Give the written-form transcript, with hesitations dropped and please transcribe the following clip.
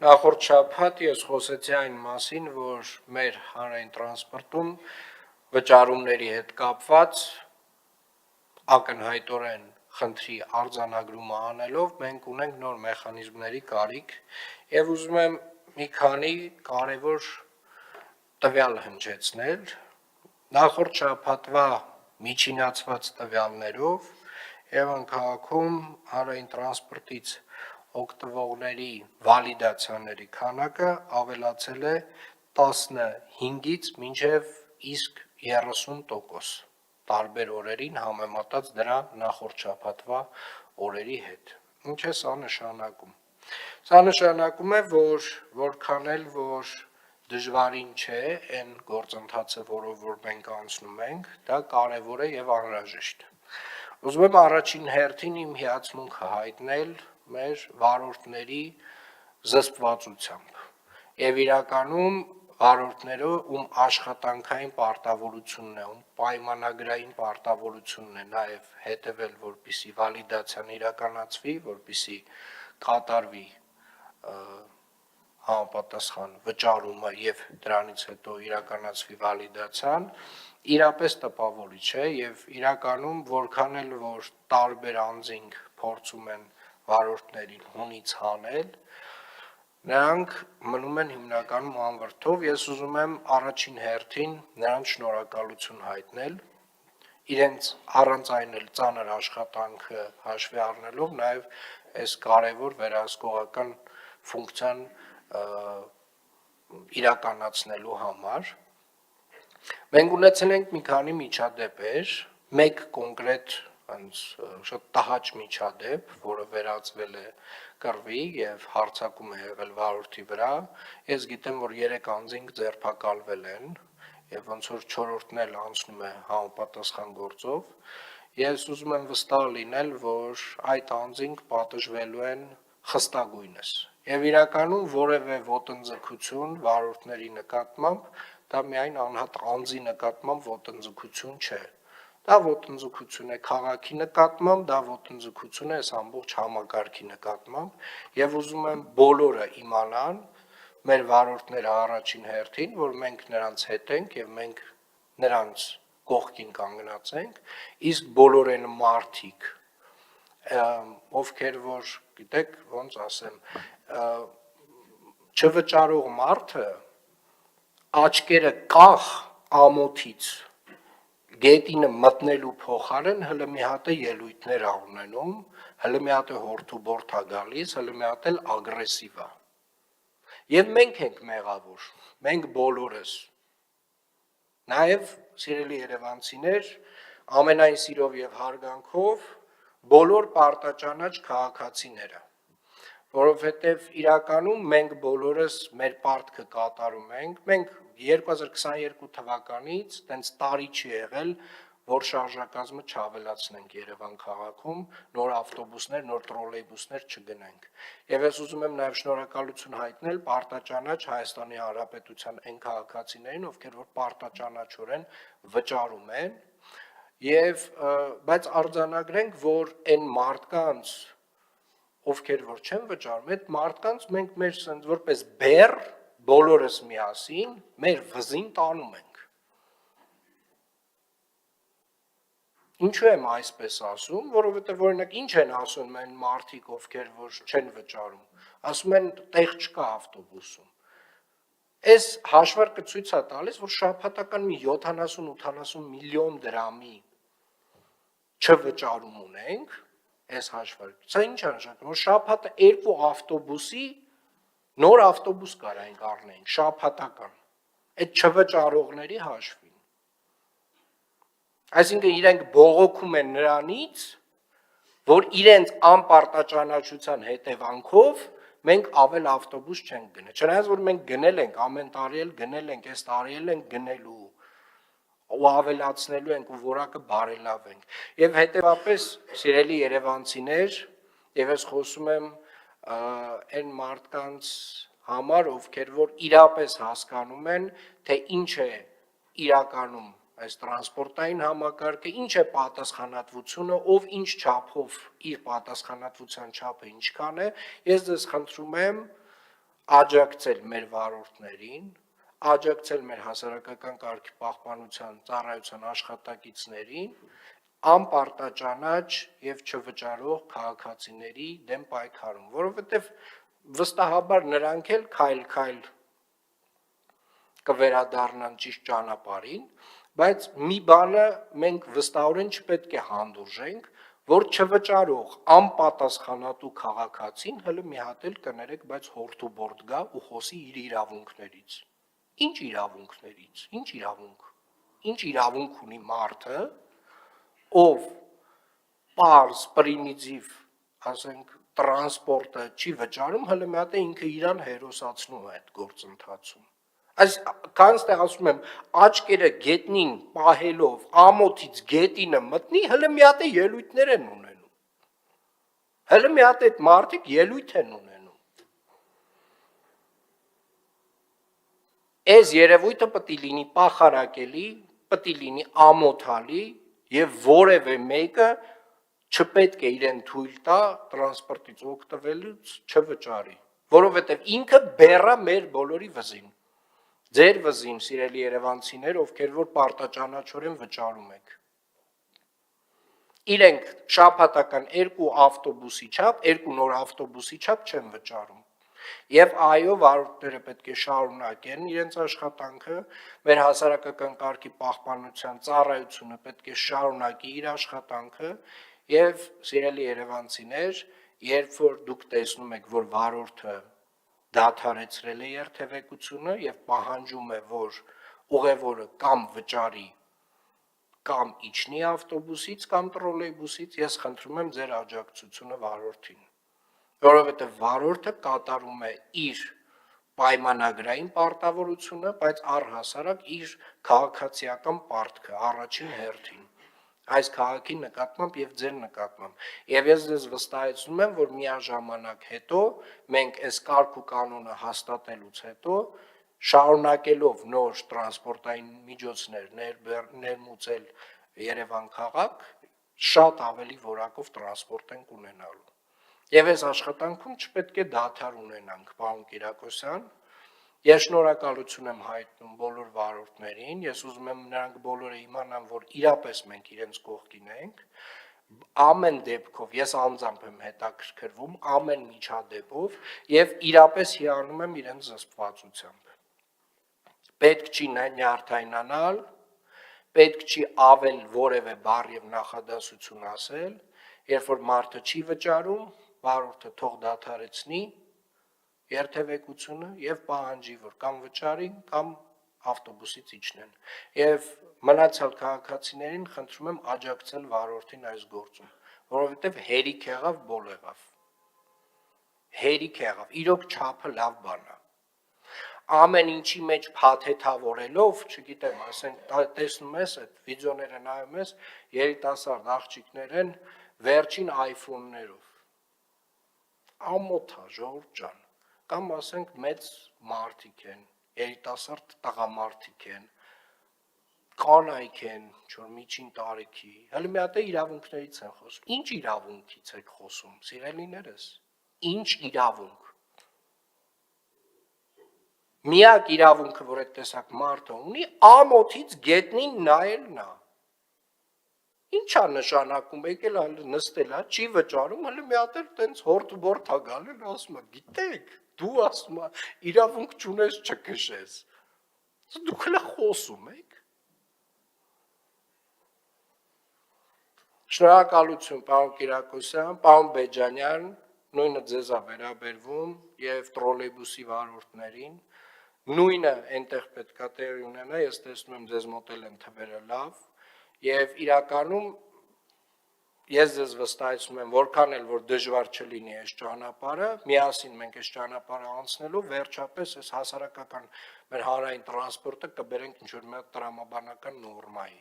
Նախորդ շաբաթ ես խոսեցի այն մասին, որ մեր հանրային տրանսպորտում վճարումների հետ կապված ակնհայտորեն խնդրի արձանագրումը անելով մենք ունենք նոր մեխանիզմների կարիք եւ ուզում եմ մի քանի կարևոր տվյալ հնչեցնել նախորդ շաբաթվա միջինացված տվյալներով Երևան քաղաքում հանրային տրանսպորտից օգտվողների վալիդացիաների քանակը ավելացել է 15-ից մինչև իսկ 30% տարբեր օրերին համեմատած դրա նախորդ շաբաթվա օրերի հետ։ Ինչ է սա նշանակում։ Սա նշանակում է, որ որքան էլ որ դժվարին չէ այն գործընթացը, որով որ մենք անցնում ենք, դա կարևոր է եւ անհրաժեշտ։ Ուզում եմ առաջին հերթին իմ հիացմունքը հայտնել մեր վարորդների զսպվածությամբ եւ իրականում վարորդները ում աշխատանքային պարտավորությունն է, ում պայմանագրային պարտավորությունն է նաեւ հետեւել, որպիսի վալիդացիան իրականացվի, որպիսի կատարվի համապատասխան վճարումը եւ դրանից հետո իրականացվի վալիդացիան, իրապես տպավորիչ է եւ իրականում որքան էլ որ տարբեր անձինք փորձում են վարորդներին հունից հանել, նրանք մնում են հիմնականում անվրդով, ես ուզում եմ առաջին հերթին նրանց շնորհակալություն հայտնել, իրենց առանց այն էլ ծանր աշխատանքը հաշվի առնելով նաեւ այս կարևոր վերահսկողական ֆունկցիան իրականացնելու համար մենք ունեցել ենք մի քանի միջադեպեր, մեկ կոնկրետ շատ տհաճ միջադեպ, որը վերածվել է կռվի եւ հարձակում է եղել վարորդի վրա, ես գիտեմ, որ 3 անձինք ձերբակալվել են եւ ոնց որ 4-րդն էլ անցնում է համապատասխան գործով, ես ուզում եմ վստահ լինել, որ այդ անձինք պատժվելու են խստագույնս եւ իրականում որևէ ոտնձգություն վարորդների նկատմամբ դա միայն անհատ անձի նկատմամբ ոտնձգություն չէ, դա ոտնձգություն է քաղաքի նկատմամբ, դա ոտնձգություն է այս ամբողջ համակարգի նկատմամբ եւ ուզում եմ բոլորը իմանան, մեր վարորդները առաջին հերթին, որ մենք նրանց հետ ենք եւ մենք նրանց կողքին կանգնած ենք, իսկ բոլոր այն մարդիկ, ովքեր որ գիտեք ոնց ասեմ, չվճարող մարդը աչքերը կախ ամոթից գետինը մտնելու փոխարեն հələ մի հատ է ելույթներ ա ունենում, հələ մի հատ է հորթուբորթ ա գալիս, հələ մի հատ էլ ագրեսիվ ա։ Եվ մենք ենք մեղավոր, մենք բոլորս։ Նաև սիրելի երևանցիներ, ամենայն սիրով եւ հարգանքով բոլոր պարտաճանաչ քաղաքացիները, որովհետեւ իրականում մենք բոլորս մեր պարտքը կատարում ենք, մենք 2022 թվականից տենց տարի չի եղել, որ շարժակազմը չավելացնենք Երևան քաղաքում, նոր ավտոբուսներ, նոր տրոլեյբուսներ չգնենք։ Եվ ես ուզում եմ նաև շնորհակալություն հայտնել պարտաճանաչ Հայաստանի Հանրապետության այն քաղաքացիներին, ովքեր որ պարտաճանաչորեն վճարում են, եւ բայց արձանագրենք, որ այն մարդկանց, ովքեր որ չեն վճարում, այդ մարդկանց մենք մեր sense որպես բեռ բոլորս միասին մեր վզին տանում ենք։ Ինչու եմ այսպես ասում, որովհետև օրինակ ինչ են ասում այն մարդիկ, ովքեր որ չեն վճարում, ասում են տեղ չկա ավտոբուսում։ Այս հաշվարկը ցույց է տալիս, որ շաբաթական մի 70-80 միլիոն դրամի չվճարում ունենք, այս հաշվարկը։ Սա ինչ է նշանակում, որ շաբաթը 2 ավտոբուսի նոր ավտոբուս կարայինք առնենք, շաբաթական, այդ չվճարողների հաշվին։ Այսինքն իրենք բողոքում են նրանից, որ իրենց անպարտաճանաչության հետևանքով մենք ավել ավտոբուս չենք գնել։ Չնայած որ մենք գնել ենք, ամեն տարի էլ գնել ենք, այս տարի էլ ենք գնելու ու ավելացնելու ենք ու որակը բարելավենք։ Եվ հետևապես սիրելի երևանցիներ, եւ ես խոսում եմ այն մարդկանց համար, ովքեր որ իրապես հասկանում են, թե ինչ է իրականում այս տրանսպորտային համակարգը, ինչ է պատասխանատվությունը, ով ինչ չափով իր պատասխանատվության չափը ինչքան է, ես ձեզ խնդրում եմ աջակցել մեր վարորդներին, աջակցել մեր հասարակական կարգի պահպանության ծառայության աշխատակիցներին, անպարտաճանաչ եւ չվճարող քաղաքացիների դեմ պայքարում, որովհետեւ վստահաբար նրանք էլ քայլ-քայլ կվերադառնան ճիշտ ճանապարհին, բայց մի բանը մենք վստահորեն չպետք է հանդուրժենք, որ չվճարող անպատասխանատու քաղաքացին հələ մի հատ էլ կներեք, բայց հորթուբորդ գա ու խոսի իր իրավունքներից։ Ինչ իրավունքներից, ինչ իրավունք ունի մարդը, ով պարզ, պրիմիտիվ, ասենք, տրանսպորտը չի վճարում, հələ մի հատ է ինքը իրան հերոսացնում է այդ գործընթացում։ Այս կանստեղ ասում եմ, աչքերը գետնին պահելով, ամոթից գետինը մտնի, հələ մի հատ է ելույթներ են ունենում։ Հələ մի հատ այդ մարդիկ ելույթ են ունենում։ Այս երևույթը պետք է լինի պախարակելի, պետք է լինի ամոթալի եւ որևէ մեկը չպետք է իրեն թույլ տա տրանսպորտից օգտվելուց չվճարի, որովհետեւ ինքը բեռա մեր բոլորի վզին։ Ձեր վզին, սիրելի երևանցիներ, ովքեր որ պարտաճանաչորեն վճարում եք։ Իրենք շաբաթական 2 ավտոբուսի չափ, 2 նոր ավտոբուսի չափ չեն վճարում։ Եվ այո, վարորդները պետք է շարունակեն իրենց աշխատանքը, մեր հասարակական կարգի պահպանության ծառայությունը պետք է շարունակի իր աշխատանքը, եւ սիրելի երևանցիներ, երբ որ դուք տեսնում եք, որ վարորդը դադարեցրել է երթևեկությունը եւ պահանջում է, որ ուղևորը կամ վճարի, կամ իջնի ավտոբուսից կամ տրոլեյբուսից, ես խնդրում եմ ձեր աջակցությունը վարորդին, որովհետեւ վարորդը կատարում է իր պայմանագրային պարտավորությունը, բայց առհասարակ իր քաղաքացիական պարտքը առաջին հերթին այս քաղաքի նկատմամբ եւ ձեր նկատմամբ։ Եվ ես ձեզ վստահեցնում եմ, որ միաժամանակ հետո մենք այս կարգ ու կանոնը հաստատելուց հետո շարունակելով նոր տրանսպորտային միջոցներ ներմուծել Երևան քաղաք, շատ ավելի որակով տրանսպորտ ենք ունենալու։ Եվ այս աշխատանքում չպետք է դադար ունենանք, պարոն Կիրակոսյան։ Ես շնորհակալություն եմ հայտնում բոլոր վարորդներին, ես ուզում եմ նրանք բոլորը իմանան, որ իրապես մենք իրենց կողքին ենք, ամեն դեպքով ես անձամբ եմ հետաքրքրվում, ամեն միջադեպով եւ իրապես հիանում եմ իրենց զսպվածությամբ։ Պետք չի նյարդայնանալ, պետք չի ավել որևէ բառ եւ նախադասություն ասել, երբ որ մարդը չի վճարում, վարորդը թող դադարեցնի երթևեկությունը եւ պահանջի, որ կամ վճարին, կամ ավտոբուսից իջնեն։ Եվ մնացյալ քաղաքացիներին խնդրում եմ աջակցել վարորդին այս գործում, որովհետեւ հերիք եղավ, բոլ եղավ։ Հերիք եղավ, իրոք չափը լավ բան է։ Ամեն ինչի մեջ փաթեթավորելով, չգիտեմ, ասենք, տեսնում ես այդ վիդեոները նայում ես, երիտասարդ աղջիկներ են վերջին iPhone-ներով։ Ամոթ է, ժողովուրդ ջան, կամ ասենք մեծ մարդիկ են, երիտասարդ տղամարդիկ են, կանայք են, չոր միջին տարիքի, հələ մի հատ իրավունքներից են խոսում։ Ինչ իրավունքից եք խոսում, սիրելիներս։ Ինչ իրավունք։ Միակ իրավունքը, որ այդ տեսակ մարդը ունի, ամոթից գետնին նայելն է։ Ինչ է նշանակում, եկել նստել է, չի վճարում, հələ մի հատ տենց հորթուբորդ է գալու, ասում է, գիտեք, դու ասում է, իրավունք չունես չքշես։ Դուք հələ խոսում եք։ Շնորհակալություն, պարոն Կիրակոսյան, պարոն Բեջանյան, նույնը ձեզ է վերաբերվում եւ տրոլեյբուսի վարորդներին, նույնը այնտեղ պետքա տեղի ունենա, ես տեսնում եմ ձեզ մոտ են թվերը լավ, եւ իրականում ես ձեզ վստահեցնում եմ, որքան էլ որ դժվար չլինի այս ճանապարհը, միասին մենք այս ճանապարհը անցնելով վերջապես այս հասարակական մեր հանրային տրանսպորտը կբերենք ինչ որ մի տրամաբանական նորմայի։